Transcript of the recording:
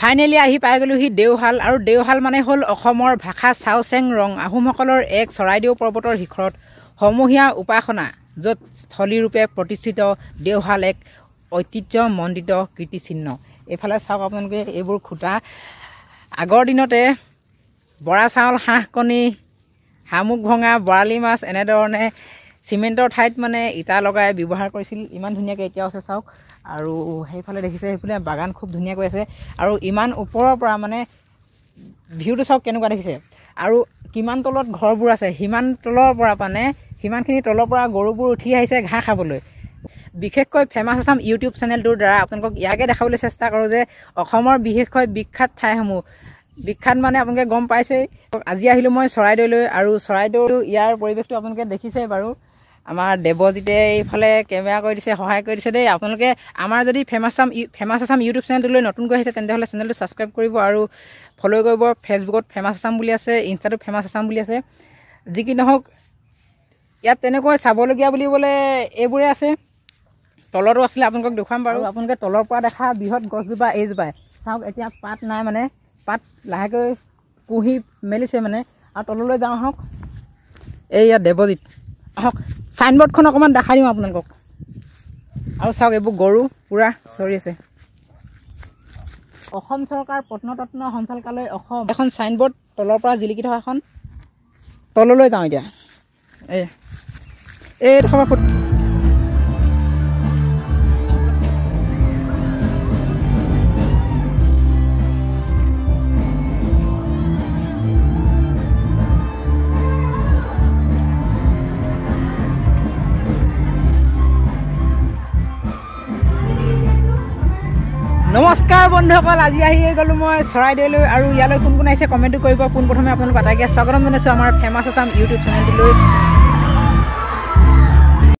Finally আহি পাই গ'লোহি দেওশাল আৰু দেওশাল মানে হ'ল অসমৰ ভাষা চাওচেং ৰং আহোমসকলৰ এক চৰাইদেউ পৰ্বতৰ শিখৰত সমূহীয়া উপাসনা য'ত স্থলীৰূপে প্ৰতিষ্ঠিত দেওশাল এক ঐতিহ্যমণ্ডিত কীৰ্তিচিহ্ন। এইফালে চাওক আপোনালোকে এইবোৰ খুঁটা আগৰ দিনতে বৰা চাউল হাঁহ কণী শামুক ভঙা বৰালি মাছ এনেধৰণে চিমেণ্টৰ ঠাইত মানে ইটা লগাই ব্যৱহাৰ কৰিছিল। ইমান ধুনীয়াকৈ এতিয়াও আছে চাওক। আৰু সেইফালে দেখিছে সেইফালে বাগান খুব ধুনীয়াকৈ আছে আৰু ইমান ওপৰৰ পৰা মানে ভিউটো চাওক কেনেকুৱা দেখিছে আৰু কিমান তলত ঘৰবোৰ আছে। সিমান তলৰ পৰা মানে সিমানখিনি তলৰ পৰা গৰুবোৰ উঠি আহিছে ঘাঁহ খাবলৈ। বিশেষকৈ ফেমাছ আছাম ইউটিউব চেনেলটোৰ দ্বাৰা আপোনালোকক ইয়াকে দেখাবলৈ চেষ্টা কৰোঁ যে অসমৰ বিশেষকৈ বিখ্যাত ঠাইসমূহ বিখ্যাত মানে আপোনালোকে গম পাইছেই। আজি আহিলোঁ মই চৰাইদেউলৈ আৰু চৰাইদেউ ইয়াৰ পৰিৱেশটো আপোনালোকে দেখিছেই বাৰু। আমাৰ দেৱজিতে এইফালে কেমেৰা কৰি দিছে, সহায় কৰি দিছে দেই। আপোনালোকে আমাৰ যদি ফেমাছ আছাম ইউটিউব চেনেলটোলৈ নতুনকৈ আহিছে তেন্তেহ'লে চেনেলটো ছাবস্ক্ৰাইব কৰিব আৰু ফ'ল' কৰিব। ফেচবুকত ফেমাছ আছাম বুলি আছে, ইনষ্টাটো ফেমাছ আছাম বুলি আছে। যি কি নহওক ইয়াত তেনেকৈ চাবলগীয়া বুলিবলৈ এইবোৰে আছে। তলতো আছিলে আপোনালোকক দেখুৱাম বাৰু। আপোনালোকে তলৰ পৰা দেখা বৃহৎ গছজোপা এইজোপাই চাওক। এতিয়া পাত নাই মানে পাত লাহেকৈ কুঁহি মেলিছে মানে। আৰু তললৈ যাওঁ আহক। এই ইয়াত দেৱজিত আহক। চাইনবৰ্ডখন অকণমান দেখাই দিওঁ আপোনালোকক। আৰু চাওক এইবোৰ গৰু পূৰা চৰি আছে। অসম চৰকাৰ প্ৰত্নতত্ন সঞ্চালকালয় অসম এখন চাইনবৰ্ড তলৰ পৰা জিলিকি থকা এখন। তললৈ যাওঁ এতিয়া। এই নমস্কাৰ বন্ধুসকল, আজি আহি গ'লোঁ মই চৰাইদেউলৈ আৰু ইয়ালৈ কোন কোন আহিছে কমেণ্টটো কৰিব। পোনপ্ৰথমে আপোনালোক আটাইকে স্বাগতম জনাইছোঁ আমাৰ ফেমাছ আছাম ইউটিউব চেনেলটোলৈ।